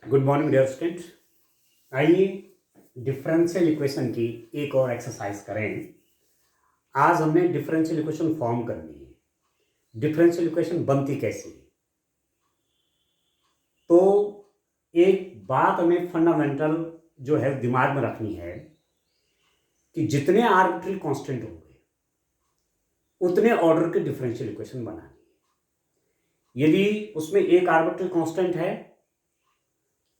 Good morning dear student. आइए differential equation की एक और एक्सरसाइज करें। आज हमने डिफरेंशियल इक्वेशन फॉर्म करनी है। डिफरेंशियल इक्वेशन बनती कैसी है, तो एक बात हमें फंडामेंटल जो है दिमाग में रखनी है कि जितने आर्बिट्ररी कांस्टेंट होंगे उतने ऑर्डर के डिफरेंशियल इक्वेशन बनानी है। यदि उसमें एक आर्बिट्ररी कांस्टेंट है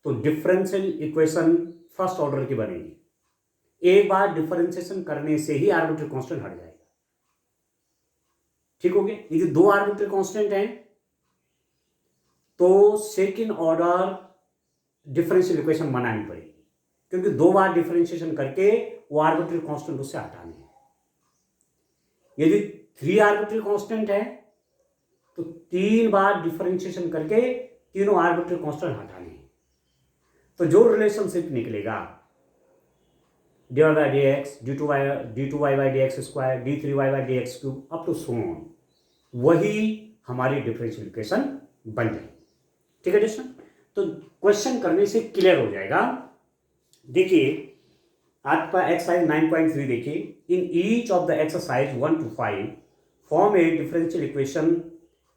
तो डिफरेंशियल इक्वेशन फर्स्ट ऑर्डर की बनेगी। एक बार डिफरेंशिएशन करने से ही आर्बिट्ररी कांस्टेंट हट जाएगा। ठीक हो गया। यदि दो आर्बिट्ररी कांस्टेंट हैं तो सेकंड ऑर्डर डिफरेंशियल इक्वेशन बनानी पड़ेगी, क्योंकि दो बार डिफरेंशिएशन करके वो आर्बिट्ररी कांस्टेंट उससे हटाने हैं। यदि थ्री आर्बिट्ररी कांस्टेंट है तो तीन बार डिफरेंशिएशन करके तीनों आर्बिट्ररी कांस्टेंट हटाने हैं। तो जो रिलेशनशिप निकलेगा dy by D X, D two Y by D X square, D three Y by D X cube up to so on, वही हमारी डिफरेंशियल इक्वेशन बन जाएगी। ठीक है दोस्तों, तो क्वेश्चन करने से क्लियर हो जाएगा। देखिए आपका एक्सरसाइज 9.3 देखिए, in each of the exercise 1 to 5 form a differential equation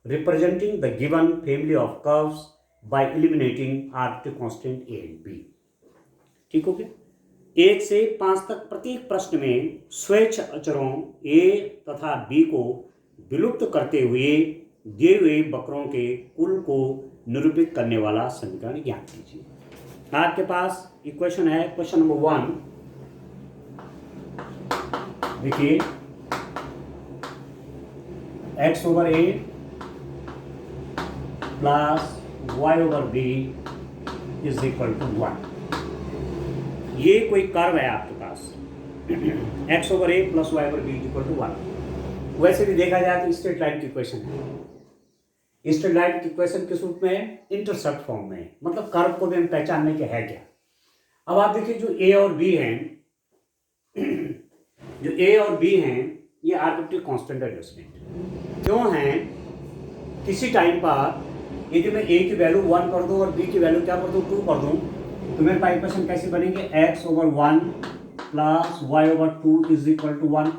representing the given family of curves by eliminating arbitrary constant A and B. ठीक हो गया। 1 से 5 तक प्रत्येक प्रश्न में स्वैच्छ अचरों ए तथा बी को विलुप्त करते हुए दिए हुए वक्रों के कुल को निरूपित करने वाला समीकरण ज्ञात कीजिए। आपके पास इक्वेशन है, क्वेश्चन नंबर 1 देखिए, x over A plus Y over B is equal to 1। ये कोई कर्व है आपके पास x over A plus Y over B is equal to 1। वैसे भी देखा जाए तो स्ट्रेट लाइन की इक्वेशन है। स्ट्रेट लाइन की इक्वेशन किस रूप में है? इंटरसेप्ट फॉर्म में, मतलब कर्व को भी हम पहचानने के है क्या। अब आप देखिए जो ए और बी हैं जो ए और बी हैं ये आर्बिट्ररी कांस्टेंट एडजस्टमेंट क्यों हैं? किसी टाइम पर यदि मैं ए की वैल्यू 1 कर दूं और बी की वैल्यू क्या कर दूं 2 कर दूं तो मेरे पास इक्वेशन कैसे बनेंगे? x over 1 plus Y over 2 is equal to 1।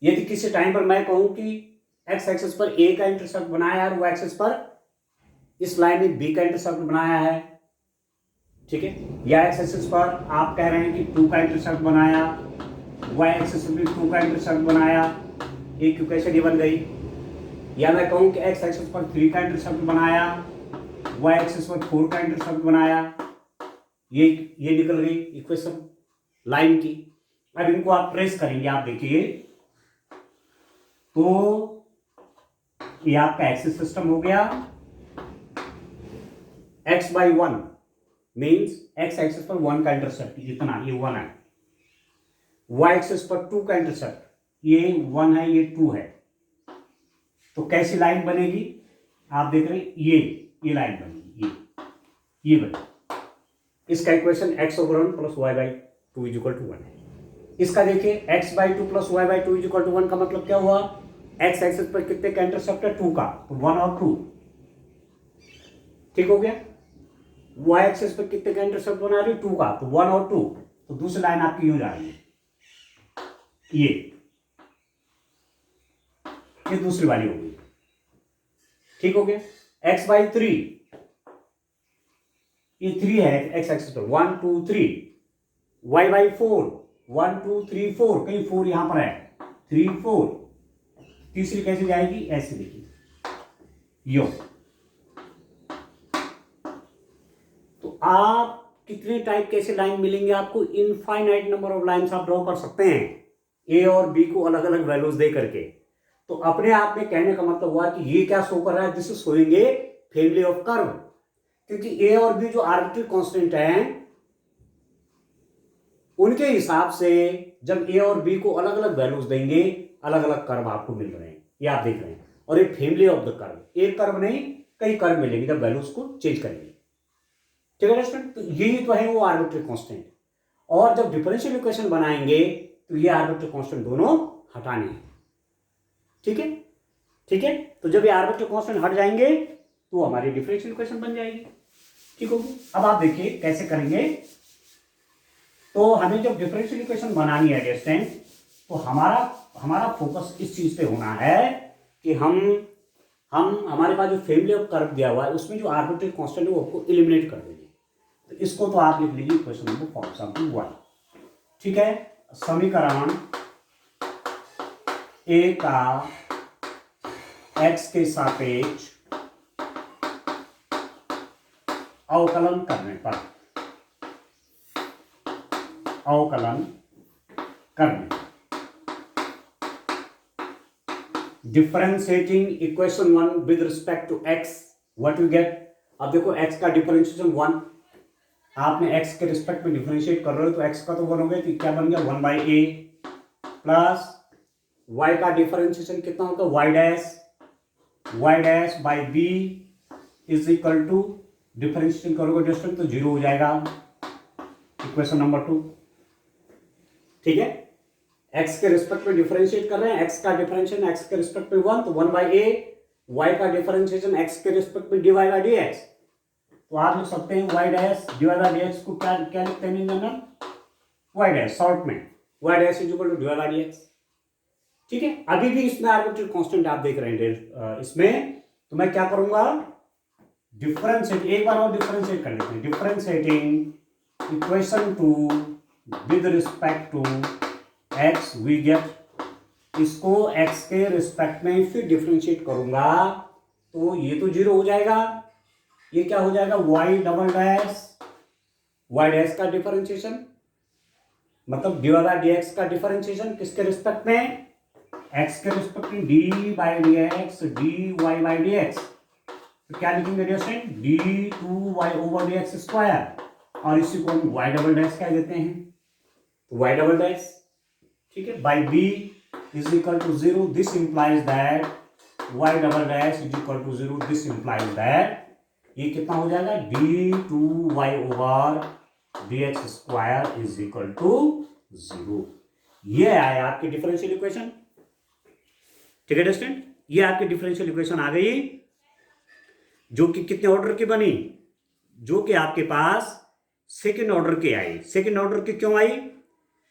यदि किसी टाइम पर मैं कहूं कि x एक्सिस पर a का इंटरसेप्ट बनाया है और y एक्सिस पर इस लाइन में b का इंटरसेप्ट बनाया है, ठीक है, या x एक्सिस पर आप कह रहे हैं कि 2 का इंटरसेप्ट बनाया, y एक्सिस पर 2 का इंटरसेप्ट बनाया, एक इक्वेशन ये बन गई। या मैं कहूं कि x एक्सिस पर 3 का इंटरसेप्ट बनाया, y एक्सिस पर 4 का इंटरसेप्ट बनाया, ये निकल गई इक्वेशन लाइन की। अब इनको आप ट्रेस करेंगे, आप देखिए तो ये आपका एक्सिस सिस्टम हो गया। x by 1 means x axis पर 1 का इंटरसेप्ट इतना, ये 1 है। y एक्सिस पर 2 का इंटरसेप्ट ये 1 है, ये 2 है। तो कैसी लाइन बनेगी? आप देख रहे हैं ये लाइन बनेगी, ये बनेगी। इसका equation x over 1 plus Y by 2 is equal to 1 है। इसका देखिए x by 2 plus Y by 2 is equal to 1 का मतलब क्या हुआ? x एक्सिस पर कितने का इंटरसेप्ट है? 2 का, तो 1 और 2। ठीक हो गया। y एक्सिस पर कितने का इंटरसेप्ट बना रही है? 2 का, तो 1 और 2। तो दूसरी लाइन आपकी यूं जा रही है, ये दूसरी वाली हो गई। ठीक हो गया। x बाई 3, ये 3 है x एक्सिस पर, 1 2 3। y बाई 4, 1 2 3 4, कहीं 4 यहां पर है, 3 4। तीसरी कैसे जाएगी? ऐसे देखिए यो। तो आप कितने टाइप के ऐसे लाइन मिलेंगे आपको? इनफाइनाइट नंबर ऑफ लाइन्स आप ड्रॉ कर सकते हैं ए और बी को अलग अलग वैल्यूज दे करके। तो अपने आप में कहने का मतलब हुआ कि ये क्या शो कर रहा है? This is showing a family of curve, क्योंकि ए और बी जो आर्बिट्ररी कांस्टेंट हैं उनके हिसाब से जब ए और बी को अलग अलग वैल्यूज देंगे अलग अलग कर्व आपको मिल रहे हैं, ये आप देख रहे हैं। और ये फैमिली ऑफ द कर्व, एक कर्व नहीं कई कर्व मिलेंगे जब वैल्यूज को चेंज करेंगे। ठीक है स्टूडेंट, तो यही तो है वो आर्बिट्ररी कांस्टेंट। और जब डिफरेंशियल इक्वेशन बनाएंगे तो ये आर्बिट्ररी कांस्टेंट दोनों हटाने हैं। ठीक है, ठीक है। तो जब ये आर्बिट्ररी कांस्टेंट हट जाएंगे तो हमारी डिफरेंशियल इक्वेशन बन जाएगी। ठीक होगी। अब आप देखिए कैसे करेंगे। तो हमें जब डिफरेंशियल इक्वेशन बनानी है डिस्टेंस, तो हमारा फोकस इस चीज पे होना है कि हम हमारे पास जो फैमिली ऑफ कर्व दिया हुआ है उसमें जो आर्बिट्रेरी कांस्टेंट है वो आपको एलिमिनेट कर देंगे। तो इसको तो आप लिख लीजिए इक्वेशन नंबर फॉर एग्जांपल 1। ठीक है, समीकरण ए का x के सापेक्ष अवकलन करने पर differentiating equation 1 with respect to x, what you get. अब देखो x का डिफरेंशिएशन 1, आपने x के रिस्पेक्ट में डिफरेंशिएट कर रहे हो तो x का तो 1 हो गया, तो क्या बन गया 1/a प्लस y का डिफरेंशिएशन कितना होगा y dash by b is equal to differentiation करोगे डिस्टेंस तो 0 हो जाएगा, इक्वेशन नंबर 2। ठीक है, x के रिस्पेक्ट में डिफरेंशिएट कर रहे हैं, x का डिफरेंशिएशन x के रिस्पेक्ट में 1 तो 1/a, y का डिफरेंशिएशन x के रिस्पेक्ट में dy बाई dx, तो आप लिख सकते हैं y dash dy by dx को क्या लिखते हैं जनरल y डैश, शॉर्ट में y dash is equal to dy by dx। ठीक है, अभी भी इसमें आर्बिट्रेरी कांस्टेंट आप देख रहे हैं इसमें, तो मैं क्या करूंगा डिफरेंशिएट, एक बार और डिफरेंशिएट कर लेते हैं, differentiating equation 2 with respect to x we get, इसको x के रिस्पेक्ट में फिर डिफरेंशिएट करूंगा तो ये तो 0 हो जाएगा, ये क्या हो जाएगा y डैश का डिफरेंशिएशन मतलब dy बाई dx का डिफरेंशिएशन किसके रिस्पेक्ट में, x के रिस्पेक्ट में d by dx dy by dx, तो क्या लिखेंगे distance d2y over dx square, और इसी को हम y डबल डैश कह देते हैं, तो y डबल डैश। ठीक है, by b is equal to 0, this implies that y double dash is equal to 0, this implies that ये कितना हो जाएगा d2y over dx square is equal to 0। ये आया आपकी डिफरेंशियल इक्वेशन। ठीक है स्टूडेंट, ये आपकी डिफरेंशियल इक्वेशन आ गई, जो कि कितने ऑर्डर की बनी, जो कि आपके पास सेकंड ऑर्डर की आई। सेकंड ऑर्डर की क्यों आई,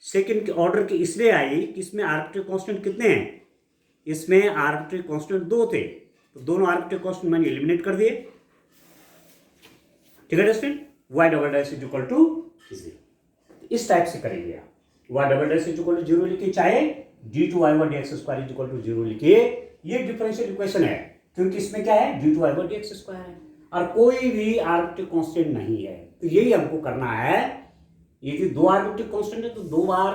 सेकंड ऑर्डर की इसलिए आई कि इसमें आर्बिट्रेरी कांस्टेंट कितने हैं, इसमें आर्बिट्रेरी कांस्टेंट 2 थे, तो दोनों आर्बिट्रेरी कांस्टेंट मैंने एलिमिनेट कर दिए। ठीक है student, y double dash is equal to 0, इस टाइप से करेंगे आप, y double dash is equal to 0 लिखिए, चाहे d2y over dx square is equal to 0 लिखिए, ये डिफरेंशियल इक्वेशन है क्योंकि इसमें क्या है d2y ओवर dx स्क्वायर है और कोई भी आर्बिट्रेरी कांस्टेंट नहीं है, तो यही हमको करना है। ये दो आर्बिट्रेरी कांस्टेंट है तो 2 बार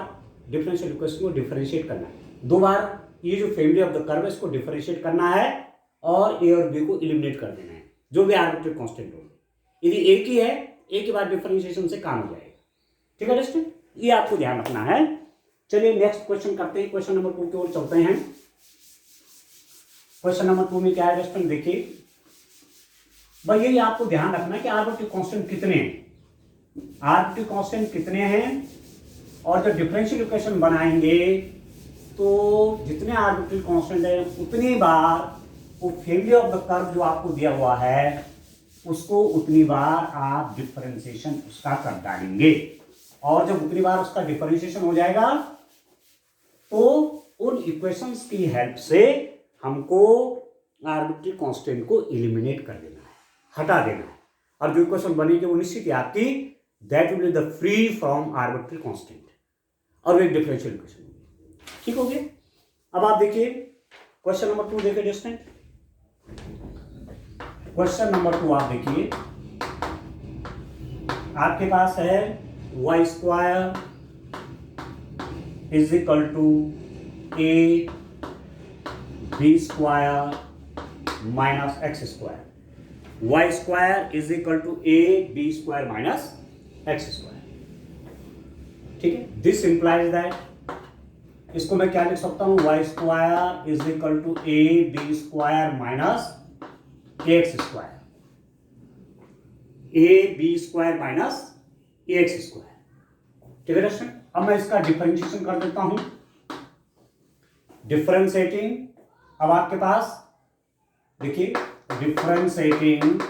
डिफरेंशियल इक्वेशन को डिफरेंशिएट करना है, 2 बार ये जो फैमिली ऑफ द कर्व है इसको डिफरेंशिएट करना है और a और b को एलिमिनेट कर देना है, जो भी आर्बिट्रेरी कांस्टेंट हो। यदि एक ही है, एक ही बार डिफरेंशिएशन से काम हो जाएगा। ठीक है दोस्तों, ये आपको ध्यान रखना है। चलिए नेक्स्ट क्वेश्चन करते हैं, क्वेश्चन नंबर 2 की ओर चलते हैं। क्वेश्चन नंबर 2 में क्या है दोस्तों, देखिए भाई यही आपको ध्यान रखना है कि आर्बिट्रेरी कांस्टेंट कितने हैं, आर्बिट्रेरी कांस्टेंट कितने हैं, और जब डिफरेंशियल इक्वेशन बनाएंगे तो जितने आर्बिट्रेरी कांस्टेंट है उतनी बार वो फैमिली ऑफ द कर्व जो आपको दिया हुआ है उसको उतनी बार आप डिफरेंशिएशन उसका कर डालेंगे, और जब उतनी बार उसका डिफरेंशिएशन हो जाएगा तो उन इक्वेशंस की हेल्प से हमको आर्बिट्रेरी कांस्टेंट को एलिमिनेट कर देना है, हटा देना है, और जो इक्वेशन बनेगी वो निश्चित है आपकी, that will be the free from arbitrary constant, और वो एक डिफरेंशियल इक्वेशन होगी। ठीक हो गया। अब आप देखिए क्वेश्चन नंबर 2 देखिए डिस्टेंट, क्वेश्चन नंबर 2 आप देखिए, आपके पास है y square is equal to a b square minus X square, y square is equal to a b square minus X square. ठीक है, दिस इंप्लाइज दैट, इसको मैं क्या लिख सकता हूं, y square is equal to a b square minus X square, A B square minus X square. ठीक है दोस्तों, अब मैं इसका डिफरेंशिएशन कर देता हूं, डिफरेंशिएटिंग, अब आपके पास देखिए differentiating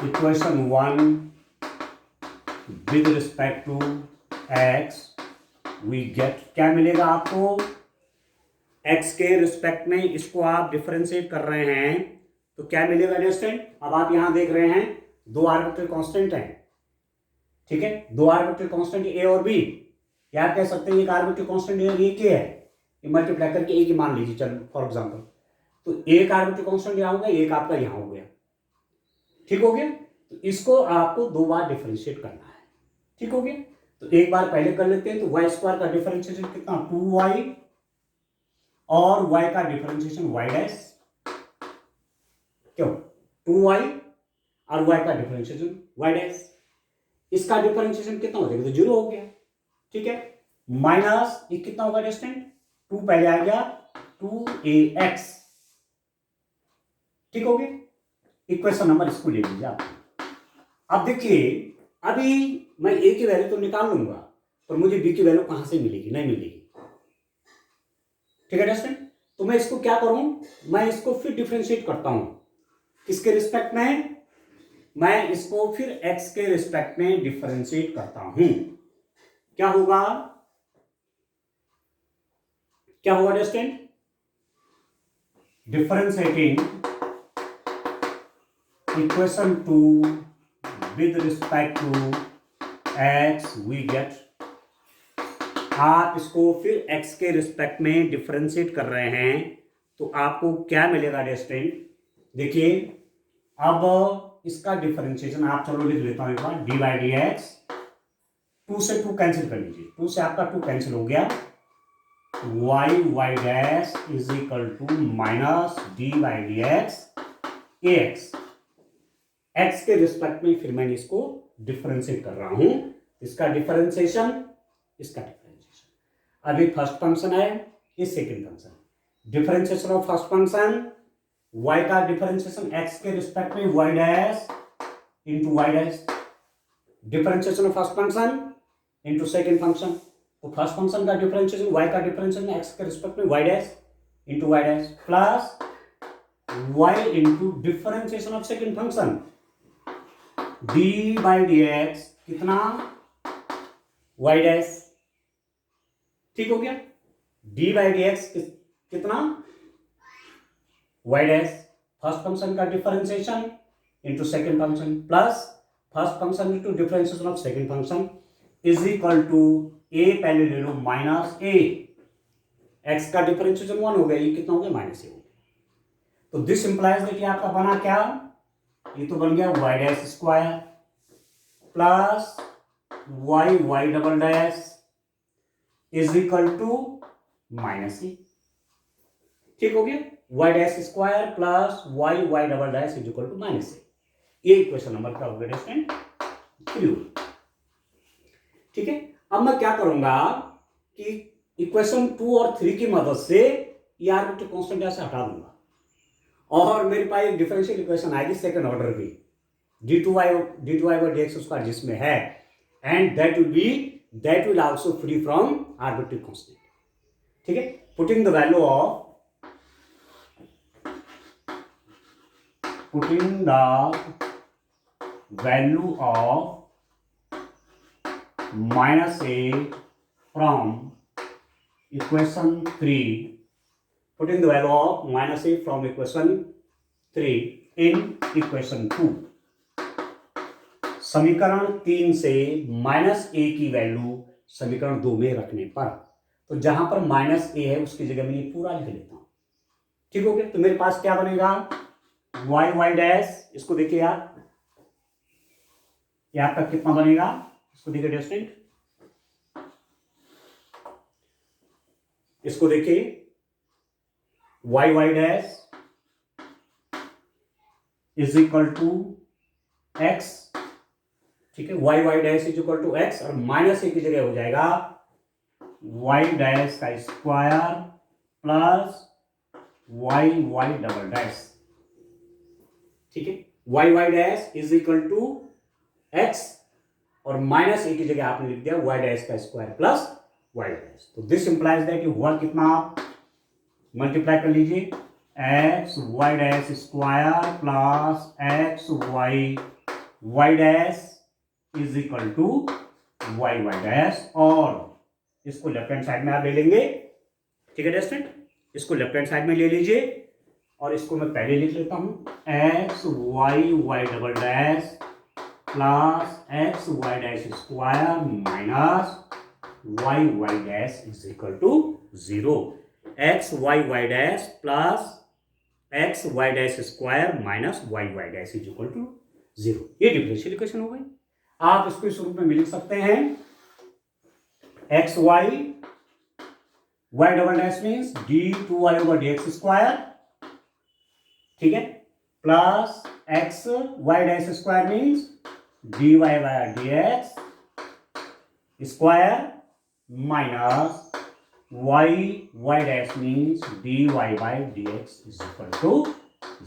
equation 1 with respect to X we get, क्या मिलेगा आपको, एक्स के रिस्पेक्ट में इसको आप डिफरेंशिएट कर रहे हैं तो क्या मिलेगा डिस्टेंट। अब आप यहां देख रहे हैं दो आर्बिट्ररी कांस्टेंट हैं, ठीक है, दो आर्बिट्ररी कांस्टेंट ए और बी, या कह सकते हैं एक आर्बिट्ररी कांस्टेंट ए और ए के है, ये मल्टीप्लाई करके ए की मान लीजिए, चलो फॉर एग्जांपल, तो एक आर्बिट्ररी कांस्टेंट यहां हो गया, एक आपका यहां हो गया, ठीक हो गया। तो इसको आपको दो बार डिफरेंशिएट करना है, ठीक हो गया। तो एक बार पहले कर लेते हैं, तो वाई स्क्वायर का डिफरेंशिएशन कितना 2y, और y का डिफरेंशिएशन y डैश, क्यों 2y और y का डिफरेंशिएशन y डैश, इसका डिफरेंशिएशन कितना हो जाएगा, तो 0 हो गया, ठीक है, माइनस ये कितना होगा डिस्टेंट, 2 पहले आ गया 2ax, ठीक हो गया। इक्वेशन नंबर इसको ले लीजिए आप। अब देखिए अभी मैं a की वैल्यू तो निकाल लूंगा, पर मुझे b की वैल्यू कहां से मिलेगी, नहीं मिलेगी, ठीक है डिस्टेंट। तो मैं इसको क्या करूं, मैं इसको फिर डिफरेंशिएट करता हूं, किसके रिस्पेक्ट में, मैं इसको फिर x के रिस्पेक्ट में डिफरेंशिएट करता हूं, क्या होगा, क्या होगा distant, differentiating equation 2 with respect to x we get, आप इसको फिर x के रिस्पेक्ट में डिफरेंशिएट कर रहे हैं तो आपको क्या मिलेगा डिस्टेंट, देखिए अब इसका डिफरेंशिएशन आप, चलो लिख लेता हूं एक बार, डी बाई डी एक्स, 2 से 2 कैंसिल कर लीजिए, 2 से आपका 2 कैंसिल हो गया, Y dash is equal to minus D by D X A X, X के रिस्पेक्ट में फिर मैंने इसको डिफरेंशिएट कर रहा हूं, इसका डिफरेंशिएशन, इसका डिफरेंशिएशन। अभी फर्स्ट फंक्शन है, ये second function, differentiation of first function y का डिफरेंशिएशन x के रिस्पेक्ट में y dash into y dash, differentiation of first function into second function, तो फर्स्ट फंक्शन का डिफरेंशिएशन y का डिफरेंशिएशन x के रिस्पेक्ट में y dash into y dash plus y into differentiation of second function d by D x कितना y dash, ठीक हो गया, d by D x कितना y डैश, फर्स्ट फंक्शन का differentiation into second function plus first function into differentiation of second function is equal to a पहले ले लो minus a, x का डिफरेंशिएशन 1 हो गया, ये कितना हो गया माइनस a हो गया, तो दिस इंप्लाइज दैट आपका बना क्या, ये तो बन गया y dash square plus y double dash is equal to minus a, ठीक हो गया, y dash square plus y double dash is equal to minus a, ये इक्वेशन नंबर क्या होगा डिस्टेंट 3, ठीक है। अब मैं क्या करूंगा कि इक्वेशन 2 और 3 की मदद से ये आर्बिट्ररी कांस्टेंट ऐसे हटा दूंगा, और मेरे पास एक डिफरेंशियल इक्वेशन आएगी सेकंड ऑर्डर की, d2y बाई dx स्क्वायर जिसमें है, and that will also free from arbitrary constant, ठीक है। Putting the value of minus a from equation 3, putting the value of minus a from equation 3 in equation 2, समीकरण 3 से minus a की value समीकरण 2 में रखने पर, तो जहां पर माइनस a है उसकी जगह में ये पूरा लिख लेता हूं, ठीक हो गया। तो मेरे पास क्या बनेगा y डैश, इसको देखिए आप, ये आपका कितना बनेगा, इसको देखिए डिस्टेंट, इसको देखिए y dash is equal to x, ठीक है, y dash is equal to x, और माइनस a की जगह हो जाएगा y डैश का square plus y double dash, ठीक है, y dash is equal to x, और माइनस a की जगह आपने लिख दिया y डैश का स्क्वायर प्लस y डैश, तो दिस इंप्लाइज दैट हुआ कितना, आप मल्टीप्लाई कर लीजिए x y dash square plus x y Y dash is equal to Y Y dash, और इसको लेफ्ट हैंड साइड में आप ले लेंगे। ठीक है स्टूडेंट, इसको लेफ्ट हैंड साइड में ले लीजिए और इसको मैं पहले लिख लेता हूं X Y Y double dash plus X Y dash square minus Y Y dash is equal to 0। X Y dash plus X Y dash square minus Y Y dash is equal to 0। ये differential equation हो गई। आप इसको इस रूप में भी लिख सकते हैं X Y Y double dash means D two Y over D X square, ठीक है, plus X Y dash square means D Y by D X square minus Y Y dash means D Y by D X is equal to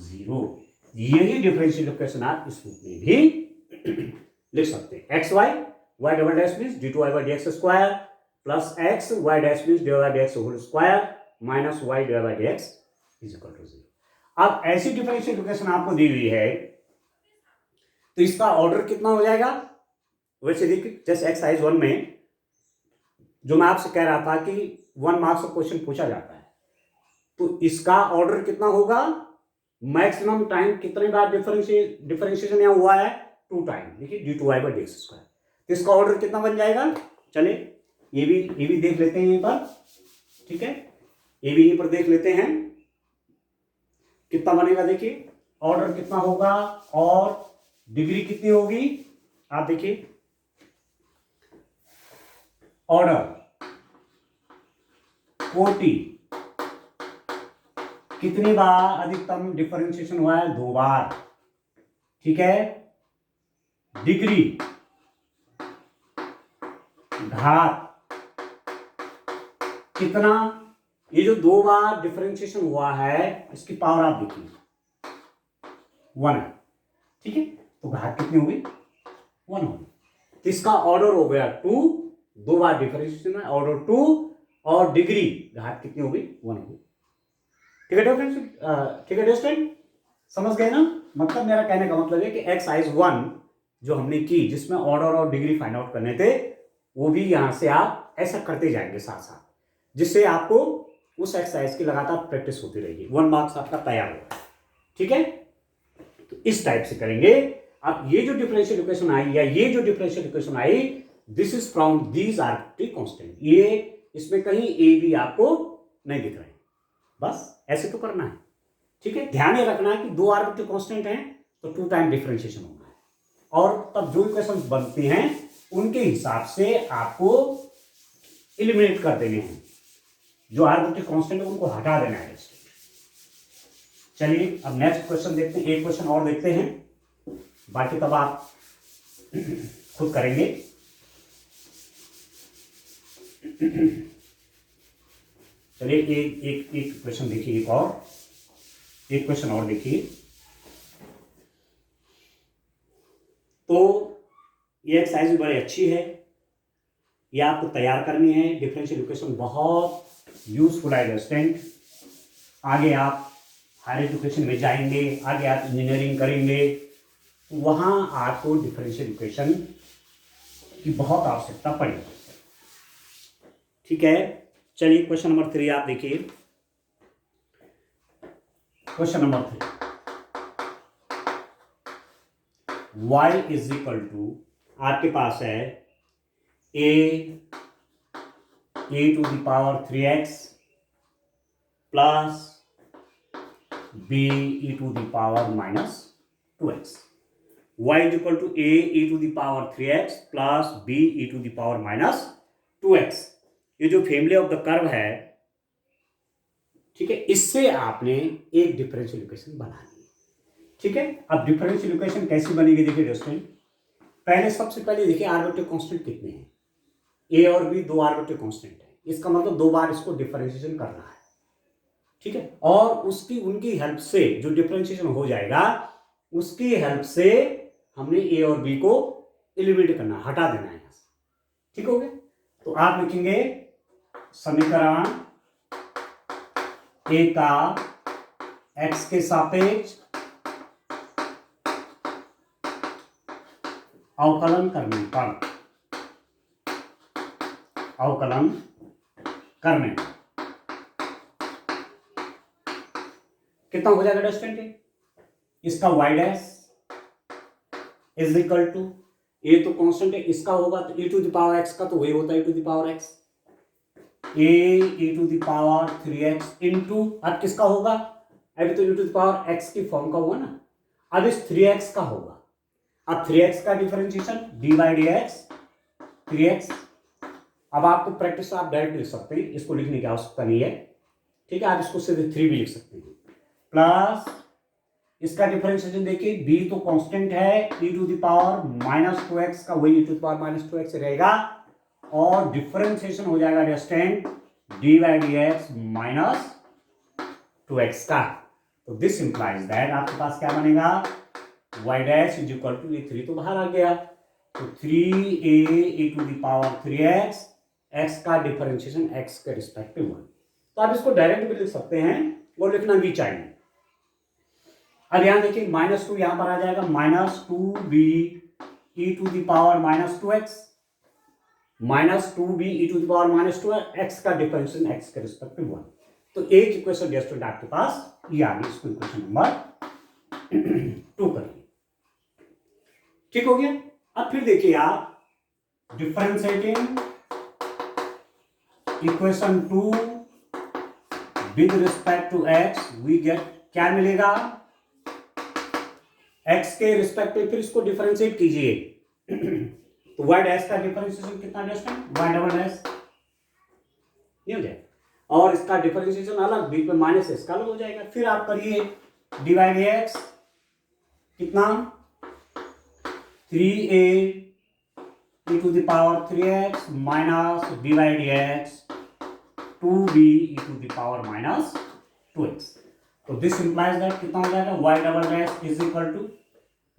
0। यही differential equation आप इस रूप में भी लिख सकते हैं। X Y Y double dash means D two Y by D X square plus X Y dash means D Y by D X whole square minus Y D Y by D X is equal to 0। अब ऐसी differential equation आपको दी हुई है तो इसका order कितना हो जाएगा? वैसे देखिए जैसे एक्सरसाइज 1 में जो मैं आपसे कह रहा था कि 1 मार्क्स का क्वेश्चन पूछा जाता है, तो इसका ऑर्डर कितना होगा? मैक्सिमम टाइम कितने बार डिफरेंशिएशन यहाँ हुआ है? 2 टाइम। देखिए D two Y by D X square, तो इसका ऑर्डर कितना बन जाएगा? चले ये भी देख लेते हैं यहीं पर, ठीक है, ये भी यहीं पर देख लेते हैं कितना बनेगा। देखिए ऑर्डर कितना होगा और डिग्री कितनी होगी, आप देखिए ऑर्डर 40 कितनी बार अधिकतम डिफरेंशिएशन हुआ है? 2 बार, ठीक है। डिग्री घात कितना, ये जो 2 बार डिफरेंशिएशन हुआ है इसकी पावर आप देखिए 1 है, ठीक है, तो घात कितनी होगी? 1 होगी। तो इसका ऑर्डर हो गया 2, 2 बार डिफरेंशिएशन है, ऑर्डर 2, और डिग्री घात कितनी होगी? 1 होगी। ठीक है फ्रेंड्स, ठीक है स्टूडेंट, समझ गए ना? मतलब मेरा कहने का मतलब है कि एक्सरसाइज 1 जो हमने की जिसमें ऑर्डर और डिग्री फाइंड आउट करने थे, वो भी यहां से आप ऐसा करते जाएंगे साथ साथ, जिससे आपको उस एक्सरसाइज की लगातार प्रैक्टिस होती रहेगी। 1 मार्क्स आपका तैयार होगा, ठीक है। तो इस टाइप से करेंगे। अब ये जो डिफरेंशियल इक्वेशन आई या ये जो differential equation I, this is from these arbitrary constant. ये इसमें कहीं ए बी आपको नहीं दिख रहे हैं, बस ऐसे तो करना है, ठीक है। ध्यान ये रखना है कि 2 आर्बिट्रेरी कांस्टेंट हैं तो 2 टाइम डिफरेंशिएशन होना है, और तब जो इक्वेशन बनती हैं उनके हिसाब से आपको एलिमिनेट कर देने हैं। जो आर्बिट्रेरी कांस्टेंट है उनको हटा देना है। चलिए अब नेक्स्ट क्वेश्चन देखते हैं, एक क्वेश्चन और देखते हैं, बाकी तब आप खुद करेंगे। चलिए एक क्वेश्चन देखिए, एक क्वेश्चन और देखिए। तो ये एक्सरसाइज भी बड़ी अच्छी है, ये आपको तैयार करनी है। डिफरेंशियल इक्वेशन बहुत यूजफुल है स्टूडेंट। आगे आप हायर एजुकेशन में जाएंगे, आगे आप इंजीनियरिंग करेंगे, वहां आपको डिफरेंशियल इक्वेशन की बहुत आवश्यकता पड़ेगी, ठीक है। चलिए क्वेश्चन नंबर 3 आप देखिए। Question number 3, y is equal to, आपके पास है a to the power 3x plus b e to the power minus 2x। y is equal to a e to the power 3x plus b e to the power minus 2x। ये जो family of the curve है, ठीक है, इससे आपने एक differential equation बनानी है, ठीक है। अब डिफरेंशियल इक्वेशन कैसी बनेगी देखिए दोस्तों। पहले सबसे पहले देखिए आर्बिट्रेरी कांस्टेंट कितने हैं, a और b 2 आर्बिट्रेरी कांस्टेंट है, इसका मतलब 2 बार इसको डिफरेंशिएशन करना है, ठीक है। और उनकी हेल्प से जो डिफरेंशिएशन हो जाएगा उसकी हेल्प से हमने a और b को एलिमिनेट करना, हटा देना है, ठीक हो गया। तो आप लिखेंगे समीकरण a का x के सापेक्ष अवकलन करने पर, अवकलन करने पर कितना हो जाएगा डिस्टेंट? इसका y dash is equal to, ये तो कांस्टेंट है, इसका होगा तो e to the power x का तो वही होता है e to the power x, e to the power 3x into, अब किसका होगा? अभी तो e to the power x की फॉर्म का हुआ ना, अब इस 3x का होगा। अब 3x का डिफरेंशिएशन dy dx 3x। अब आपको प्रैक्टिस आप डायरेक्ट लिख सकते हैं, इसको लिखने की आवश्यकता नहीं है, ठीक है। आप इसको सिर्फ 3 भी लिख सकते हैं, प्लस इसका डिफरेंशिएशन देखिए, b तो कांस्टेंट है, e to the power -2x का वही e to the power -2x रहेगा, और डिफरेंशिएशन हो जाएगा डिस्टेंट dy dx -2x का। तो दिस इंप्लाइज दैट आपके पास क्या बनेगा, y dash is equal to, ये 3 तो बाहर आ गया, तो 3a e to the power 3x, x का डिफरेंशिएशन x के रिस्पेक्टिव 1। तो आप इसको डायरेक्ट भी लिख सकते हैं, वो लिखना भी चाहिए। अब यहां देखिए -2 यहां पर आ जाएगा, -2b e to the power -2x, -2b e to the power -2x का डिफरेंशिएशन x के रिस्पेक्टिव 1। तो एक इक्वेशन डिस्टेंट आपके पास ये आ गई, इसको इक्वेशन नंबर 2 करिए, ठीक हो गया। अब फिर देखिए आप differentiating equation 2 with respect to x, we get क्या मिलेगा, x के रिस्पेक्ट पे फिर इसको डिफरेंशिएट कीजिए तो y डैश का डिफरेंशिएशन कितना डिस्टेंट, y डबल डैश, ये हो जाएगा, और इसका डिफरेंशिएशन अलग, बीच में माइनस इसका अलग हो जाएगा। फिर आप करिए dy dx कितना, 3a e to the power 3x minus dy dx 2b e to the power -2x। तो दिस इंप्लाइज दैट कितना हो जाएगा, y double dash is equal to,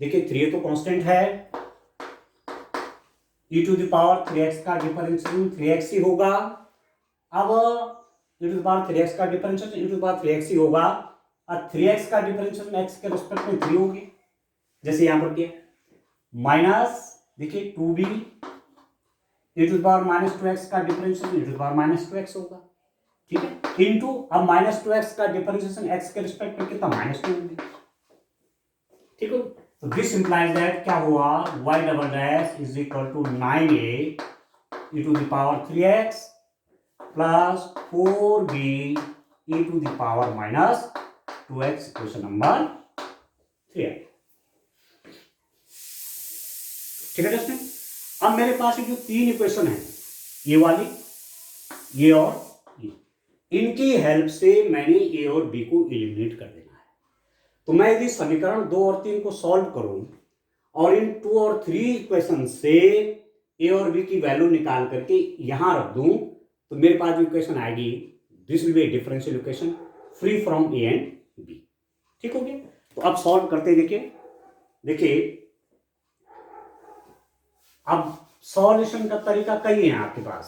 देखिए 3 तो कांस्टेंट है, e to the power 3x का differentiation 3x ही होगा। अब e to the power 3x का differentiation e to the power 3x ही होगा, और 3x का डिफरेंशिएशन x के रिस्पेक्ट में 3 होगी, जैसे यहां पर किया, माइनस देखिए 2b e to the power -2x का differentiation e to the power -2x होगा, ठीक है, इनटू अब -2x का डिफरेंशिएशन x के रिस्पेक्ट में कितना, -2 होगी, ठीक है। तो दिस इंप्लाइज दैट क्या हुआ, y double dash is equal to 9a e to the power 3x plus 4b e to the power -2x, equation number 3। ठीक है दोस्तों, अब मेरे पास ये जो 3 इक्वेशन है, ये वाली, ये और ये, इनकी हेल्प से मैंने ए और बी को एलिमिनेट कर देना है। तो मैं यदि समीकरण 2 और 3 को सॉल्व करूं और इन 2 और 3 इक्वेशन से ए और बी की वैल्यू निकाल करके यहां रख दूं, तो मेरे पास जो इक्वेशन आएगी, this will be a differential equation free from A and B, ठीक हो गया। तो अब सॉल्व करते देखिए अब सॉल्यूशन का तरीका कई है आपके पास,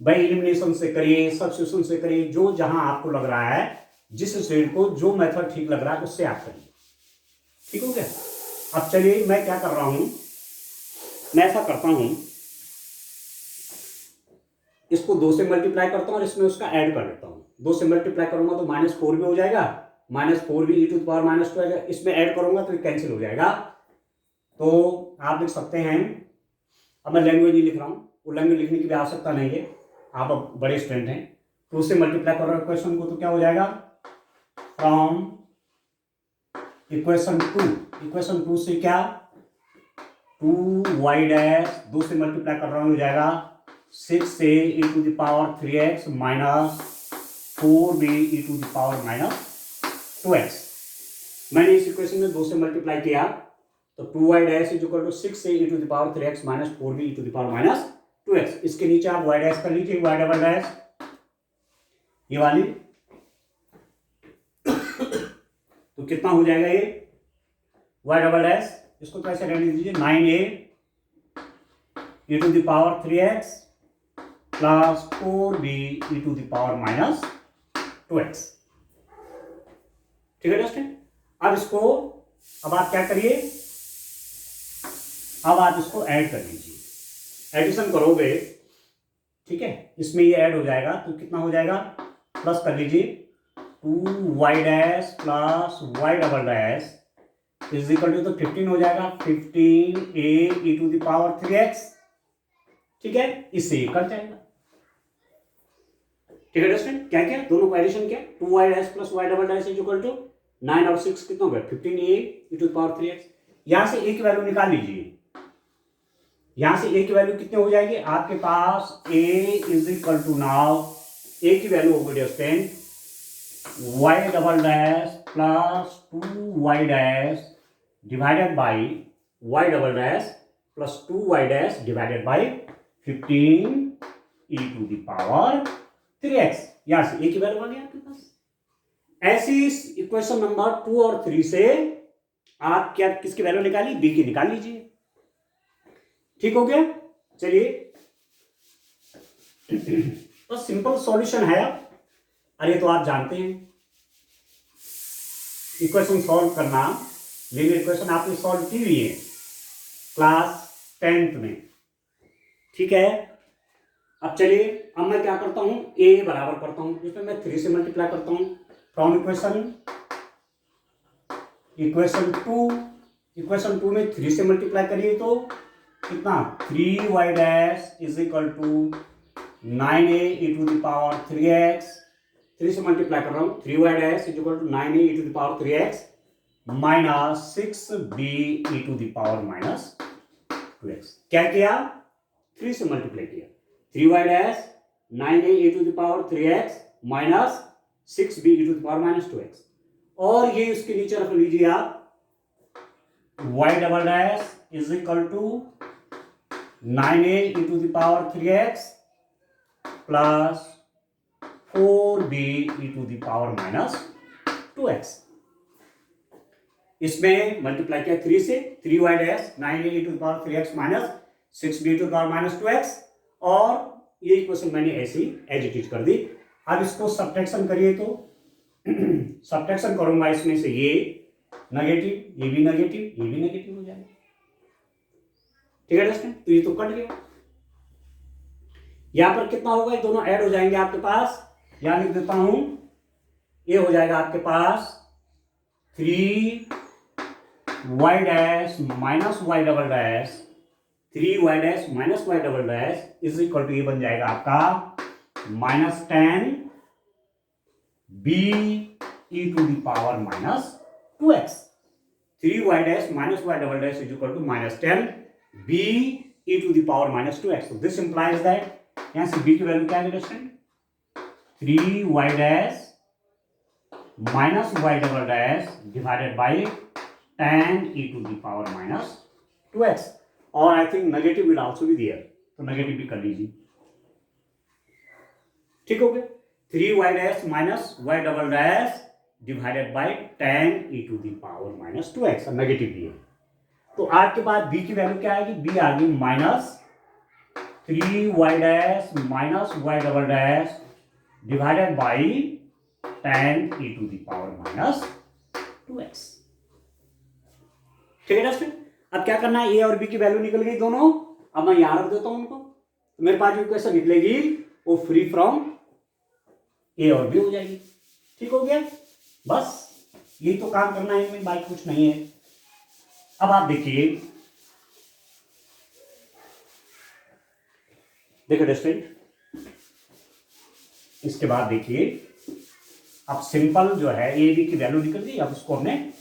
बाय एलिमिनेशन से करिए, सब्स्टिट्यूशन से करिए, जो जहां आपको लग रहा है, जिस स्टूडेंट को जो मेथड ठीक लग रहा है उससे आप करिए, ठीक हो गया। अब चलिए मैं क्या कर रहा हूं, मैं ऐसा करता हूं, इसको 2 से मल्टीप्लाई करता हूं और इसमें उसका ऐड कर लेता हूं। 2 से मल्टीप्लाई करूंगा तो -4 भी हो जाएगा, -4 भी e टू द पावर -2 आएगा, इसमें ऐड करूंगा तो कैंसिल हो जाएगा। तो आप लिख सकते हैं, अब मैं लैंग्वेज नहीं लिख रहा हूं, वो लैंग्वेज लिखने की भी आवश्यकता नहीं है, आप अब बड़े स्टूडेंट हैं। 2 से मल्टीप्लाई कर रहे हो क्वेश्चन को, तो क्या हो जाएगा, फ्रॉम इक्वेशन 2 से क्या, 2y डैश, 2 से मल्टीप्लाई कर रहा हूं, हो जाएगा 6 से e to the power 3x minus 4b e to the power -2x। मैंने इस इक्वेशन में 2 से मल्टीप्लाई किया, तो 2y dash is equal to 6 से e to the power 3x minus 4b e to the power -2x। इसके नीचे आप y डैश कर लीजिए, y डबल डैश, ये वाली, तो कितना हो जाएगा ये, y डबल डैश, इसको कैसे रहने दीजिए, 9a e to the power 3x plus 4b e to the power -2x, ठीक है दोस्तों। अब इसको, अब आप क्या करिए, अब आप इसको ऐड कर लीजिए, एडिशन करोगे, ठीक है, इसमें ये ऐड हो जाएगा तो कितना हो जाएगा, प्लस कर लीजिए 2y' plus y" is equal to, तो 15 हो जाएगा, 15a e⁻3x, ठीक है, इससे ये कट जाएगा। ठीक है दोस्तों, क्या क्या दोनों का एडिशन क्या, 2y' plus y" is equal to 9 और 6 कितना हो गया, 15a e⁻3x। यहां से a की वैल्यू निकाल लीजिए, यहां से a की वैल्यू कितने हो जाएगी आपके पास, a is equal to, now a की वैल्यू हो गई y" plus 2y' divided by y" plus 2y' divided by 15e⁻3x। यहां से a की वैल्यू आ गई आपके पास। ऐसी इक्वेशन नंबर 2 और 3 से आप क्या किसकी वैल्यू निकाली, b की निकाल लीजिए। ठीक हो गया, चलिए तो सिंपल सॉल्यूशन है। अरे तो आप जानते हैं इक्वेशन सॉल्व करना, लीनियर इक्वेशन आपने सॉल्व की हुई है क्लास 10th में, ठीक है। अब चलिए, अब मैं क्या करता हूं, a बराबर करता हूं, इसमें मैं 3 से मल्टीप्लाई करता हूं, फ्रॉम इक्वेशन 2 में 3 से मल्टीप्लाई करिए तो कितना, 3y' is equal to 9a e⁻3x, 3 से मल्टीप्लाई कर रहा हूं, 3y' is equal to 9a e⁻3x minus 6b e⁻2x। क्या किया, 3 से मल्टीप्लाई किया, 3y' 9a e⁻3x minus 6b e⁻2x, और ये उसके नीचे रख लीजिए आप, y' is equal to 9a e⁻3x plus 4b e⁻2x। इसमें मल्टीप्लाई किया 3 से, 3y' 9a e⁻3x minus 6b e⁻2x, और ये इक्वेशन मैंने ऐसी एज इट इज कर दी। अब इसको सब्ट्रैक्शन करिए तो सब्ट्रैक्शन करूंगा इसमें से ये नेगेटिव, ये भी नेगेटिव, ये भी नेगेटिव हो जाएगा, ठीक है दोस्तों, तो ये तो कट गया। यहां पर कितना होगा, ये दोनों ऐड हो जाएंगे आपके पास, यहां लिख देता हूं, ये हो जाएगा आपके पास 3y' minus y', 3y' minus y' is equal to, ये बन जाएगा आपका minus 10b e⁻2x। 3y' minus y' is equal to minus 10b e⁻2x। So this implies that यहां से b की वैल्यू क्या है student, 3y' minus y' divided by 10 e⁻2x, और I think negative will also be there, तो negative भी कर लीजिए। ठीक हो गया, 3y' minus y' divided by 10 e⁻2x, negative भी है। तो आपके पास b की वैल्यू क्या आएगी, b आ गई minus 3y' minus y' divided by 10 e⁻2x। ठीक है दोस्तों, अब क्या करना है, a और b की वैल्यू निकल गई दोनों, अब मैं यहां रख देता हूं उनको, तो मेरे पास जो इक्वेशन निकलेगी वो फ्री फ्रॉम a और b हो जाएगी। ठीक हो गया, बस यही तो काम करना है इनमें, बाकी कुछ नहीं है। अब आप देखिए, देखो दोस्तों, इसके बाद देखिए, अब सिंपल जो है ए बी की वैल्यू निकल गई, अब उसको हमने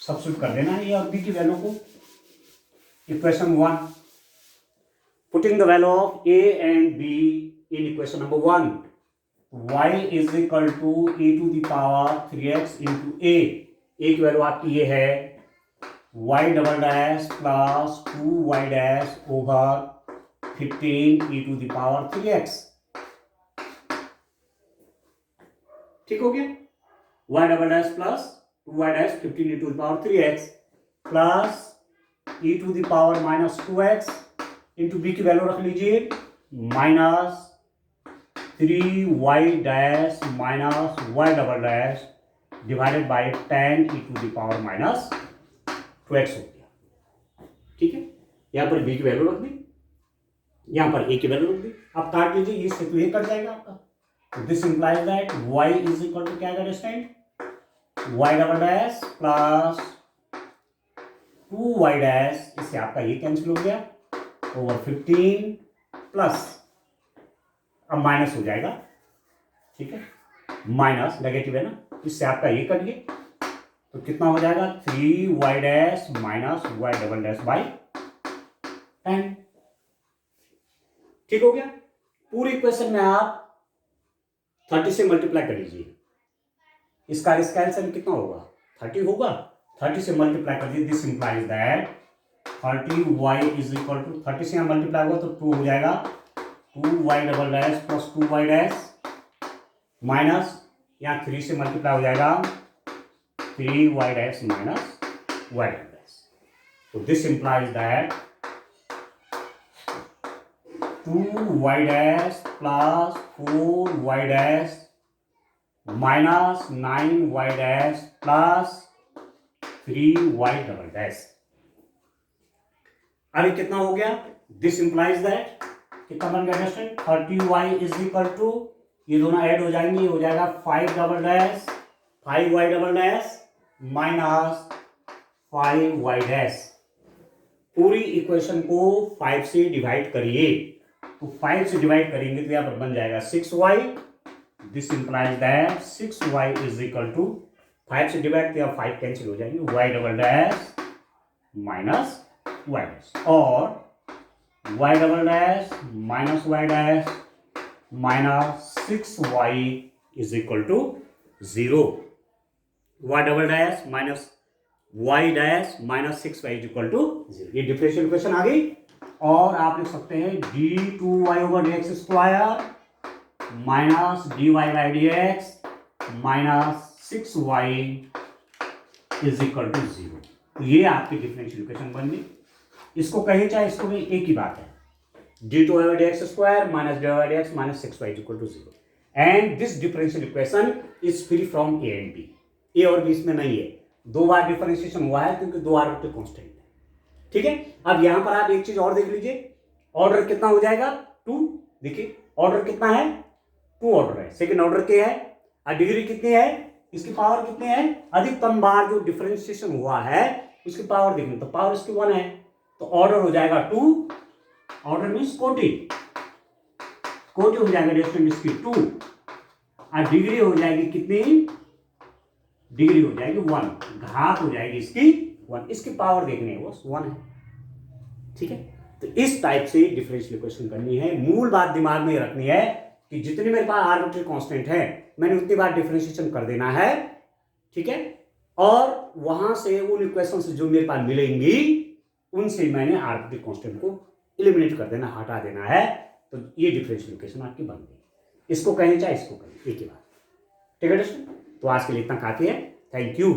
सब्स्टिट्यूट कर देना है, ए और बी की वैल्यू को। Equation 1, putting the value of a and b in equation number 1, y is equal to e⁻3x into a की वैल्यू आपकी ये है y' plus 2y' over 15 e⁻3x। ठीक हो गया, y' plus 2y' 15 e⁻3x plus e⁻2x into b की value रख लीजिए minus 3y' minus y' divided by 10 e⁻2x हो गया। ठीक है, यहाँ पर b की वैल्यू रख दी, यहाँ पर a की वैल्यू रख दी। अब काट लीजिए, ये से तो ये कट जाएगा आपका। This implies that y is equal to क्या आएगा stand, y double dash plus 2y dash, इससे आपका ये कैंसिल हो गया ओवर 15 प्लस, अब माइनस हो जाएगा, ठीक है, माइनस नेगेटिव है ना, इससे आपका ये कट गया, तो कितना हो जाएगा 3y dash minus y double dash by 10। ठीक हो गया। पूरी इक्वेशन में आप 30 से मल्टीप्लाई कर लीजिए, इसका कैंसिल कितना होगा 30 होगा, 30 से मल्टीप्लाई कर दीजिए। This implies that 30y is equal to 30 से यहाँ मल्टीप्लाई होगा तो 2 हो जाएगा 2y double dash plus 2y dash minus यहाँ 3 से मल्टीप्लाई हो जाएगा 3y dash minus y dash. तो this implies that 2y dash plus 4y dash minus 9y dash plus 3y double dash. अभी कितना हो गया, दिस इंप्लाइज दैट कितना बन गया student 30y is equal to, ये दोनों ऐड हो जाएंगे, ये हो जाएगा 5 double dash 5y double dash minus 5y dash. पूरी इक्वेशन को 5 से डिवाइड करिए, तो 5 से डिवाइड करेंगे तो यहां पर बन जाएगा 6y। This implies that 6y is equal to 5 से डिवाइड किया 5 कैंसिल हो जाएंगे y double dash minus y dash, और y double dash minus y dash minus 6y is equal to 0। y double dash minus y dash minus 6y is equal to 0। ये differential equation आ गई। और आप लिख सकते हैं d2y over dx square minus dy by dx minus 6y is equal to 0। ये आपकी differential equation बन गई। इसको कहें चाहे इसको भी एक ही बात है, d2y over dx square minus dy by dx minus 6y is equal to 0। And this differential equation is free from a and b। a और b इसमें नहीं है, 2 बार डिफरेंशिएशन हुआ है क्योंकि 2 आर्बिट्ररी कांस्टेंट है। ठीक है, अब यहां पर आप एक चीज और देख लीजिए, ऑर्डर कितना हो जाएगा 2। देखिए ऑर्डर कितना है 2 ऑर्डर है, सेकंड ऑर्डर के है, और डिग्री कितनी है, इसकी पावर कितनी है, अधिकतम बार जो डिफरेंशिएशन हुआ है उसकी पावर देखनी, तो पावर इसकी 1 है, तो ऑर्डर हो जाएगा 2। ऑर्डर मीन्स कोटि हो जाएगा डिस्टेंस इसकी 2, और डिग्री हो जाएगी कितनी, डिग्री हो जाएगी 1, घात हो जाएगी इसकी 1, इसकी पावर देखनी है वो 1 है। ठीक है, तो इस टाइप से डिफरेंशियल इक्वेशन करनी है। मूल बात दिमाग में रखनी है कि जितनी मेरे पास आर्बिट्ररी कांस्टेंट है मैंने उतनी बार डिफरेंशिएशन कर देना है। ठीक है, और वहां से उन इक्वेशन से जो मेरे पास मिलेंगी उनसे मैंने आर्बिट्ररी कांस्टेंट को एलिमिनेट कर देना, हटा देना है। तो ये डिफरेंशियल इक्वेशन आपकी बन गई। इसको कहें चाहे इसको कहें एक ही बात। ठीक है दोस्तों, तो आज के लिए इतना काफी है। Thank you.